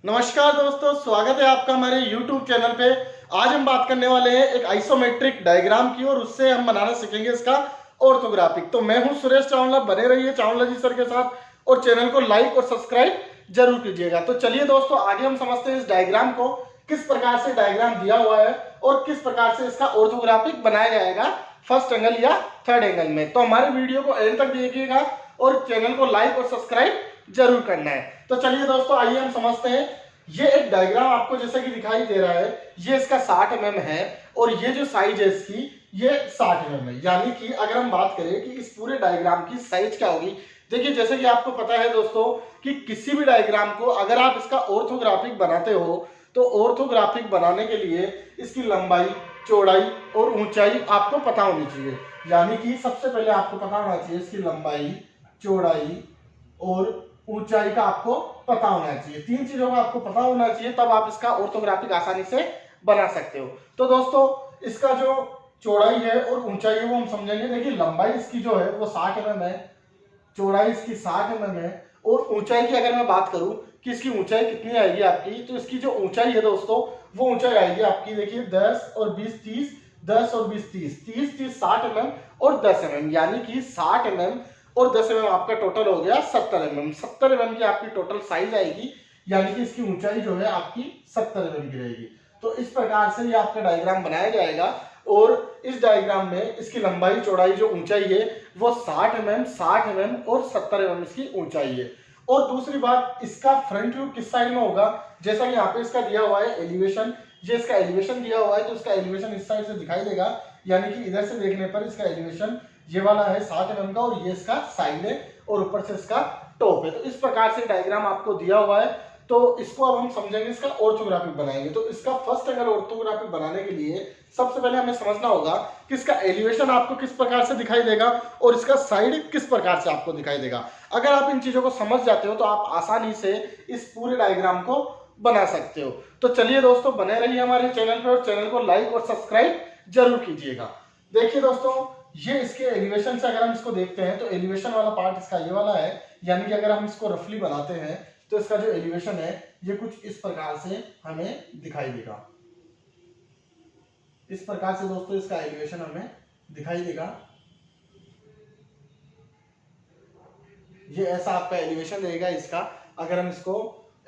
नमस्कार दोस्तों, स्वागत है आपका हमारे YouTube चैनल पे। आज हम बात करने वाले हैं एक आइसोमेट्रिक डायग्राम की और उससे हम बनाना सीखेंगे इसका ऑर्थोग्राफिक। तो मैं हूं सुरेश चावला, बने रहिए चावला जी सर के साथ और चैनल को लाइक और सब्सक्राइब जरूर कीजिएगा। तो चलिए दोस्तों, आगे हम समझते हैं इस डायग्राम को, किस प्रकार से डायग्राम दिया हुआ है और किस प्रकार से इसका ऑर्थोग्राफिक बनाया जाएगा फर्स्ट एंगल या थर्ड एंगल में। तो हमारे वीडियो को एंड तक देखिएगा और चैनल को लाइक और सब्सक्राइब जरूर करना है। तो चलिए दोस्तों, आइए हम समझते हैं। ये एक डायग्राम आपको जैसा कि दिखाई दे रहा है, ये इसका 60 mm है और ये जो साइज है इसकी ये 60 mm है। यानी कि अगर हम बात करें कि इस पूरे डायग्राम की साइज क्या होगी, देखिए जैसे कि आपको पता है दोस्तों कि किसी भी डायग्राम को अगर आप इसका ऑर्थोग्राफिक बनाते हो तो ऑर्थोग्राफिक बनाने के लिए इसकी लंबाई, चौड़ाई और ऊंचाई आपको पता होनी चाहिए। यानी कि सबसे पहले आपको पता होना चाहिए इसकी लंबाई, चौड़ाई और ऊंचाई का आपको पता होना चाहिए। तीन चीजों का आपको पता होना चाहिए, तब आप इसका ऑर्थोग्राफिक आसानी से बना सकते हो। तो दोस्तों, इसका जो चौड़ाई है और ऊंचाई है वो हम समझेंगे। देखिए लंबाई इसकी जो है वो 60 mm है, चौड़ाई इसकी 60 mm है और ऊंचाई की अगर मैं बात करूं कि इसकी ऊंचाई कितनी आएगी आपकी, तो इसकी जो ऊंचाई है दोस्तों वो ऊंचाई आएगी आपकी, देखिए 10 और 20 30, 10 और 20 30, 30 30 60 mm और 10 mm, यानी कि 60 mm और 10 mm आपका टोटल हो गया 70 mm। 70 mm की आपकी टोटल साइज आएगी, यानी कि इसकी ऊंचाई जो है आपकी 70 mm की रहेगी। तो इस प्रकार से ये आपका डायग्राम बनाया जाएगा और इस डायग्राम में इसकी लंबाई, चौड़ाई, जो ऊंचाई है वो 60 mm, 60 mm और 70 mm इसकी ऊंचाई है। और दूसरी बात, इसका फ्रंट व्यू किस साइड में होगा, जैसा कि यहाँ पे इसका दिया हुआ है एलिवेशन, ये इसका एलिवेशन दिया हुआ है तो इसका एलिवेशन इस साइड से दिखाई देगा। यानी कि इधर से देखने पर इसका एलिवेशन ये वाला है 60 mm का और ये इसका साइड है और ऊपर से इसका टॉप है। तो इस प्रकार से डायग्राम आपको दिया हुआ है। तो इसको अब हम समझेंगे, इसका ऑर्थोग्राफिक बनाएंगे। तो इसका फर्स्ट एंगल ऑर्थोग्राफिक बनाने के लिए सबसे पहले हमें समझना होगा कि इसका एलिवेशन आपको किस प्रकार से दिखाई देगा और इसका साइड किस प्रकार से आपको दिखाई देगा। अगर आप इन चीजों को समझ जाते हो तो आप आसानी से इस पूरे डायग्राम को बना सकते हो। तो चलिए दोस्तों, बने रहिए हमारे चैनल पर और चैनल को लाइक और सब्सक्राइब जरूर कीजिएगा। देखिए दोस्तों, ये इसके एलिवेशन से अगर हम इसको देखते हैं तो एलिवेशन वाला पार्ट इसका ये वाला है। यानी कि अगर हम इसको रफली बनाते हैं तो इसका जो एलिवेशन है ये कुछ इस प्रकार से हमें दिखाई देगा। इस प्रकार से दोस्तों इसका एलिवेशन हमें दिखाई देगा। ये ऐसा आपका एलिवेशन रहेगा इसका। अगर हम इसको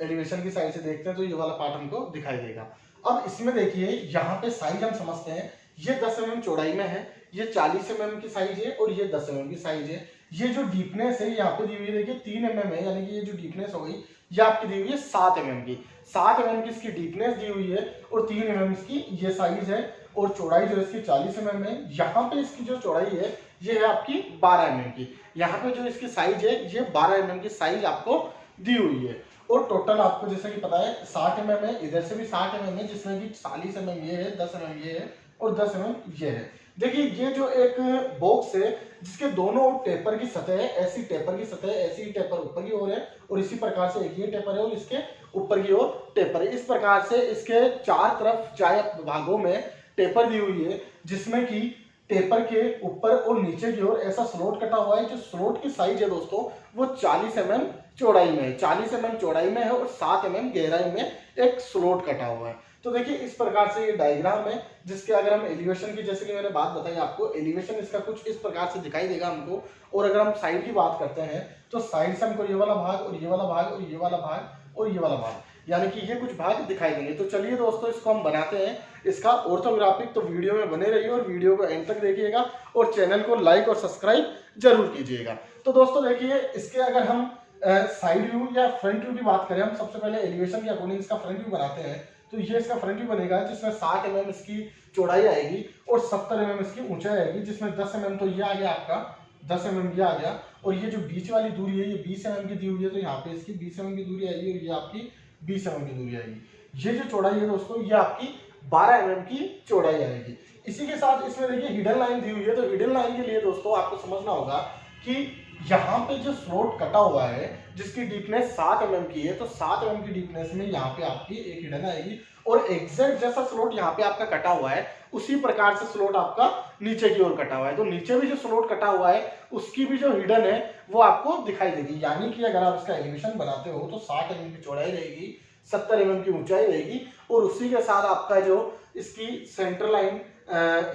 एलिवेशन की साइड से देखते हैं तो ये वाला पार्ट हमको दिखाई देगा। अब इसमें देखिए यहाँ पे साइज हम समझते हैं। ये 10 mm चौड़ाई में है, ये 40 mm की साइज है और ये 10 mm की साइज है। ये जो डीपनेस है यहाँ पे दी हुई है, देखिए 3 mm है, यानी कि ये जो डीपनेस हो गई ये आपकी दी हुई है 7 mm की। 7 mm की इसकी डीपनेस दी हुई है और 3 mm इसकी ये साइज है और चौड़ाई जो इसकी 40 mm है। यहाँ पे इसकी जो चौड़ाई है ये है आपकी 12 mm की। यहाँ पे जो इसकी साइज है ये 12 mm की साइज आपको दी हुई है। और टोटल आपको जैसे कि पता है 60 mm है, इधर से भी 60 mm है, जिसमें कि 40 mm ये है, 10 mm ये है और 10 mm ये है। देखिए ये जो एक बॉक्स है जिसके दोनों टेपर की सतह है, ऐसी टेपर की सतह है, ऐसी ही टेपर ऊपर की ओर है और इसी प्रकार से एक ये टेपर है और इसके ऊपर की ओर टेपर है। इस प्रकार से इसके चार तरफ 4 भागों में टेपर दी हुई है, जिसमें कि टेपर के ऊपर और नीचे की ओर ऐसा स्लॉट कटा हुआ है। जो स्लॉट की साइज है दोस्तों वो 40 mm चौड़ाई में है, 40 mm चौड़ाई में है और 7 mm गहराई में एक स्लॉट कटा हुआ है। तो देखिए इस प्रकार से ये डायग्राम है, जिसके अगर हम एलिवेशन की, जैसे कि मैंने बात बताई आपको, एलिवेशन इसका कुछ इस प्रकार से दिखाई देगा हमको। और अगर हम साइड की बात करते हैं तो साइड से हमको ये वाला भाग और ये वाला भाग और ये वाला भाग और ये वाला भाग, यानी कि ये कुछ भाग दिखाई देंगे। तो चलिए दोस्तों, इसको हम बनाते हैं इसका ऑर्थोग्राफिक। तो वीडियो में बने रहिए और वीडियो को एंड तक देखिएगा और चैनल को लाइक और सब्सक्राइब जरूर कीजिएगा। तो दोस्तों देखिए, इसके अगर हम साइड व्यू या फ्रंट व्यू की बात करें, हम सबसे पहले एलिवेशन के अकॉर्डिंग इसका फ्रंट व्यू बनाते हैं। तो ये इसका फ्रंट व्यू बनेगा जिसमें 60 mm इसकी चौड़ाई आएगी और 70 mm इसकी ऊंचाई आएगी, जिसमें 10 mm तो ये आ गया आपका, 10 mm ये आ गया और ये जो बीच वाली दूरी है ये 20 mm की दी हुई है, तो यहाँ पे इसकी 20 mm की दूरी आएगी और ये आपकी 20 mm की दूरी आएगी। ये जो चौड़ाई है दोस्तों ये आपकी 12 mm की चौड़ाई आएगी। इसी के साथ इसमें देखिए हिडन लाइन दी हुई है। तो हिडन लाइन के लिए दोस्तों आपको समझना होगा कि यहाँ पे जो स्लॉट कटा हुआ है जिसकी डीपनेस 7 mm की है, तो 7 mm की डीपनेस में यहाँ पे आपकी एक हिडन आएगी और एग्जैक्ट जैसा स्लॉट यहाँ पे आपका कटा हुआ है उसी प्रकार से स्लॉट आपका नीचे की ओर कटा हुआ है। तो नीचे भी जो स्लॉट कटा हुआ है उसकी भी जो हिडन है वो आपको दिखाई देगी। यानी कि अगर आप इसका एलिवेशन बनाते हो तो 60 mm की चौड़ाई रहेगी, 70 mm की ऊंचाई रहेगी। और उसी के साथ आपका जो इसकी सेंटर लाइन,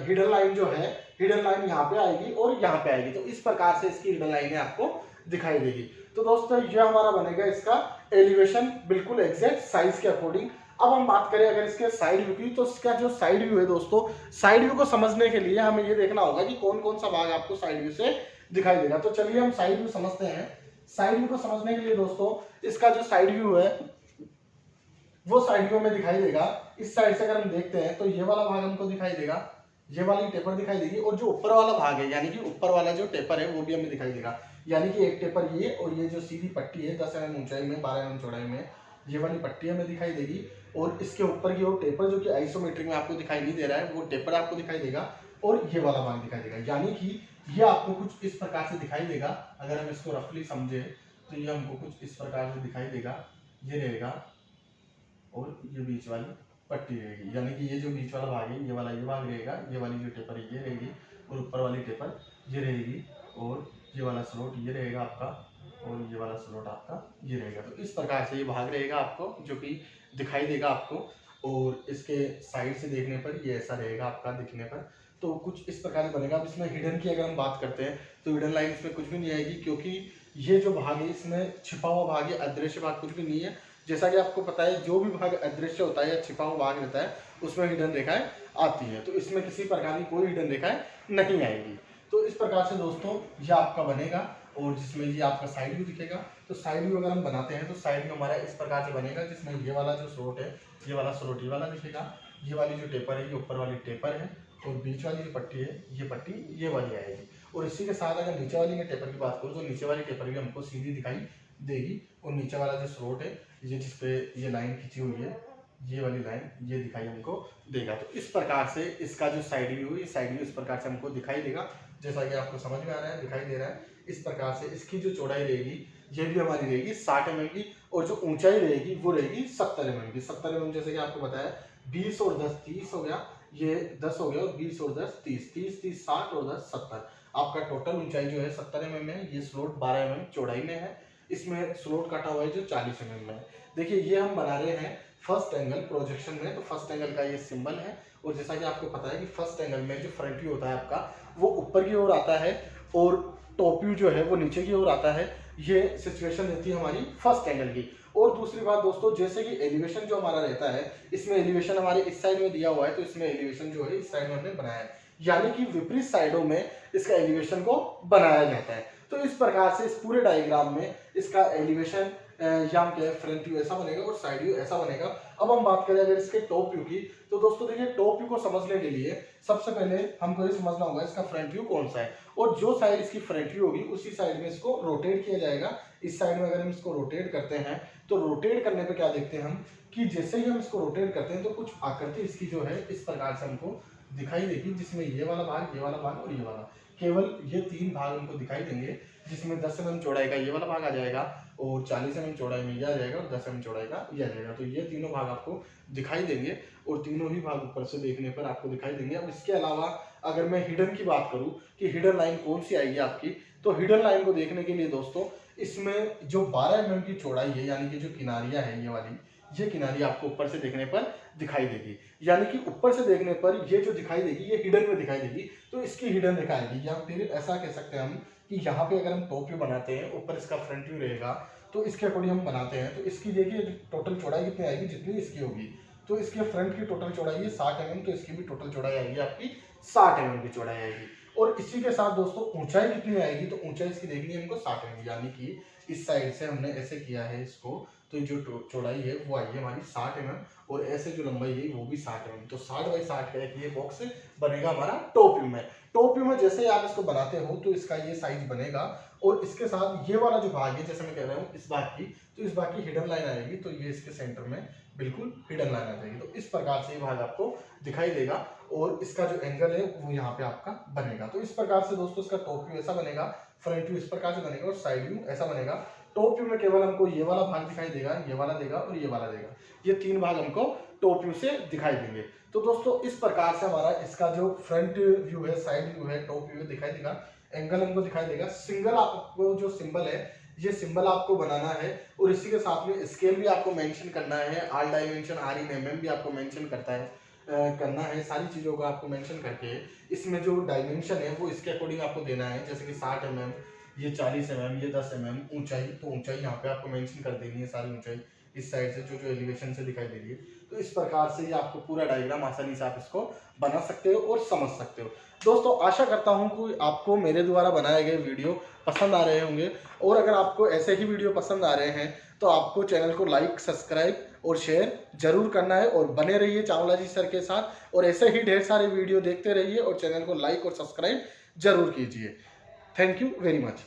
हिडन लाइन जो है, हिडन लाइन यहाँ पे आएगी और यहाँ पे आएगी। तो इस प्रकार से इसकी हिडन लाइनें आपको दिखाई देगी। तो दोस्तों ये हमारा बनेगा इसका एलिवेशन, बिल्कुल एग्जैक्ट साइज के अकॉर्डिंग। अब हम बात करें अगर इसके साइड व्यू की, तो इसका जो साइड व्यू है दोस्तों, साइड व्यू को समझने के लिए हमें ये देखना होगा कि कौन कौन सा भाग आपको साइड व्यू से दिखाई देगा। तो चलिए हम साइड व्यू समझते हैं। साइड व्यू को समझने के लिए दोस्तों, इसका जो साइड व्यू है वो साइड व्यू में दिखाई देगा। इस साइड से अगर हम देखते हैं तो ये वाला भाग हमको दिखाई देगा, ये वाली टेपर दिखाई देगी, और जो ऊपर वाला भाग है यानी कि ऊपर वाला जो टेपर है वो भी हमें दिखाई देगा। यानी कि एक टेपर ये, और ये जो सीधी पट्टी है 10 mm ऊंचाई में, 12 mm चौड़ाई में, ये वाली पट्टी हमें दिखाई देगी। और इसके ऊपर की वो टेपर जो कि आइसोमेट्रिक में आपको दिखाई नहीं दे रहा है, वो टेपर आपको दिखाई देगा, और ये वाला भाग दिखाई देगा। यानी कि ये आपको कुछ इस प्रकार से दिखाई देगा। अगर हम इसको रफली समझे तो ये हमको कुछ इस प्रकार से दिखाई देगा, ये रहेगा, और ये बीच वाली पट्टी रहेगी। यानी कि ये जो बीच वाला भाग है, ये वाला ये भाग रहेगा, ये वाली जो टेपर है ये रहेगी, और ऊपर वाली टेपर ये रहेगी, और ये वाला स्लॉट ये रहेगा आपका, और ये वाला स्लॉट आपका ये रहेगा। तो इस प्रकार से ये भाग रहेगा आपको, जो कि दिखाई देगा आपको। और इसके साइड से देखने पर ये ऐसा रहेगा आपका दिखने पर। तो कुछ इस प्रकार से बनेगा। अब इसमें हिडन की अगर हम बात करते हैं तो हिडन लाइन इसमें कुछ भी नहीं आएगी, क्योंकि ये जो भाग है इसमें छिपा हुआ भाग है, अदृश्य भाग कुछ भी नहीं है। जैसा कि आपको पता है जो भी भाग अदृश्य होता है या छिपा हुआ भाग रहता है उसमें हिडन रेखाएं आती है। तो इसमें किसी प्रकार की कोई हिडन रेखाएं नहीं आएगी। तो इस प्रकार से दोस्तों ये आपका बनेगा, और जिसमें ये आपका साइड व्यू दिखेगा। तो साइड व्यू अगर हम बनाते हैं तो साइड व्यू हमारा इस प्रकार से बनेगा, जिसमें ये वाला जो स्लॉट है, ये वाला स्लॉट ये वाला दिखेगा, ये वाली जो टेपर है ये ऊपर वाली टेपर है, और बीच वाली जो पट्टी है ये पट्टी ये वाली आएगी। और इसी के साथ अगर नीचे वाली में टेपर की बात करूँ तो नीचे वाली टेपर भी हमको सीधी दिखाई देगी, और नीचे वाला जो स्लॉट है ये जिसपे ये लाइन खींची हुई है, ये वाली लाइन ये दिखाई हमको देगा। तो इस प्रकार से इसका जो साइड व्यू है, ये साइड व्यू इस प्रकार से हमको दिखाई देगा, जैसा कि आपको समझ में आ रहा है, दिखाई दे रहा है। इस प्रकार से इसकी जो चौड़ाई रहेगी ये भी हमारी रहेगी 60 mm की, और जो ऊंचाई रहेगी वो रहेगी 70 mm की। 70 mm जैसे कि आपको बताया 20 और 10 30 हो गया, ये 10 हो गया, और 20 और 10 30, 30 30 60 और 10 70। आपका टोटल ऊंचाई जो है 70 mm है। ये स्लॉट 12 mm चौड़ाई में है, इसमें स्लॉट काटा हुआ है जो 40 mm में है। देखिए ये हम बना रहे हैं फर्स्ट एंगल प्रोजेक्शन में, तो फर्स्ट एंगल का ये सिंबल है। और जैसा कि आपको पता है कि फर्स्ट एंगल में जो फ्रंट व्यू होता है आपका वो ऊपर की ओर आता है, और टॉप व्यू जो है वो नीचे की ओर आता है। ये सिचुएशन रहती है हमारी फर्स्ट एंगल की। और दूसरी बात दोस्तों, जैसे कि एलिवेशन जो हमारा रहता है, इसमें एलिवेशन हमारे इस साइड में दिया हुआ है, तो इसमें एलिवेशन जो है इस साइड में हमने बनाया है, यानी कि विपरीत साइडों में इसका एलिवेशन को बनाया जाता है। तो इस प्रकार से इस पूरे डायग्राम में इसका एलिवेशन या हम क्या फ्रंट व्यू ऐसा बनेगा और साइड व्यू ऐसा बनेगा। अब हम बात करें अगर इसके टॉप व्यू की, तो दोस्तों देखिए टॉप व्यू को समझने के लिए सबसे पहले हमको ये समझना होगा इसका फ्रंट व्यू कौन सा है, और जो साइड इसकी फ्रंट व्यू होगी उसी साइड में इसको रोटेट किया जाएगा। इस साइड में अगर हम इसको रोटेट करते हैं तो रोटेट करने पे क्या देखते हैं हम कि जैसे ही हम इसको रोटेट करते हैं तो कुछ आकृति इसकी जो है इस प्रकार से हमको दिखाई देगी, जिसमें ये वाला भाग, ये वाला भाग और ये वाला, केवल ये तीन भाग हमको दिखाई देंगे, जिसमें 10 mm चौड़ाई का ये वाला भाग आ जाएगा, और 40 mm चौड़ाई में ये आ जाएगा, और 10 mm चौड़ाई का ये आ जाएगा। तो ये तीनों भाग आपको दिखाई देंगे, और तीनों ही भाग ऊपर से देखने पर आपको दिखाई देंगे। अब इसके अलावा अगर मैं हिडन की बात करूं कि हिडन लाइन कौन सी आएगी आपकी, तो हिडन लाइन को देखने के लिए दोस्तों इसमें जो 12 mm की चौड़ाई है, यानी कि जो किनारियां है ये वाली, ये किनारी आपको ऊपर से देखने पर दिखाई देगी, यानी कि ऊपर से देखने पर ये जो दिखाई देगी ये हिडन में दिखाई देगी। तो इसकी हिडन रेखा आएगी, या फिर ऐसा कह सकते हैं हम कि यहाँ पे अगर हम टॉप व्यू बनाते हैं, ऊपर इसका फ्रंट व्यू रहेगा, तो इसके अकॉर्डिंग हम बनाते हैं। तो इसकी देखिए टोटल चौड़ाई कितनी आएगी, जितनी इसकी होगी। तो इसके फ्रंट की टोटल चौड़ाई है 60 mm, तो इसकी भी टोटल चौड़ाई आएगी आपकी 60 mm की चौड़ाई आएगी। और इसी के साथ दोस्तों ऊंचाई कितनी आएगी, तो ऊंचाई इसकी देखनी है हमको 60 mm, यानी कि इस साइड से हमने ऐसे किया है इसको, तो जो चौड़ाई है वो आई है हमारी 60 mm, और ऐसे जो लंबाई है वो भी 60 mm। तो 60 बाई 60 का एक ये बॉक्स बनेगा हमारा टॉप व्यू में। टॉप व्यू में जैसे ही आप इसको बनाते हो तो इसका ये साइज बनेगा, और इसके साथ ये वाला जो भाग है, जैसे मैं कह रहा हूँ इस भाग की, तो इस भाग की हिडन लाइन आएगी, तो ये इसके सेंटर में बिल्कुल हिडन लाइन आ जाएगी। तो इस प्रकार से ये भाग आपको दिखाई देगा, और इसका जो एंगल है वो यहाँ पे आपका बनेगा। तो इस प्रकार से दोस्तों इसका टॉप व्यू ऐसा बनेगा, फ्रंट व्यू इस प्रकार से बनेगा, और साइड व्यू ऐसा बनेगा। टॉप व्यू में केवल हमको ये वाला भाग दिखाई देगा, ये वाला देगा और ये वाला देगा, ये तीन भाग हमको टॉप व्यू से दिखाई देंगे। तो दोस्तों इस प्रकार से हमारा इसका जो फ्रंट व्यू है, साइड व्यू है, टॉप व्यू है दिखाई देगा, एंगल हमको दिखाई देगा। सिंगल आपको जो सिंबल है ये सिंबल आपको बनाना है और इसी के साथ में स्केल भी आपको मेंशन करना है, all dimension are in mm भी आपको मेंशन करना है। सारी चीज़ों को आपको मेंशन करके इसमें जो डायमेंशन है वो इसके अकॉर्डिंग आपको देना है। जैसे कि 60 mm, ये 40 mm, ये 10 mm ऊंचाई, तो ऊंचाई यहाँ पे आपको मेंशन कर देनी है, सारी ऊंचाई इस साइड से जो एलिवेशन से दिखाई दे रही है। तो इस प्रकार से ये आपको पूरा डायग्राम आसानी से आप इसको बना सकते हो और समझ सकते हो। दोस्तों आशा करता हूँ कि आपको मेरे द्वारा बनाए गए वीडियो पसंद आ रहे होंगे, और अगर आपको ऐसे ही वीडियो पसंद आ रहे हैं तो आपको चैनल को लाइक, सब्सक्राइब और शेयर जरूर करना है, और बने रहिए चावला जी सर के साथ, और ऐसे ही ढेर सारे वीडियो देखते रहिए और चैनल को लाइक और सब्सक्राइब जरूर कीजिए। Thank you very much.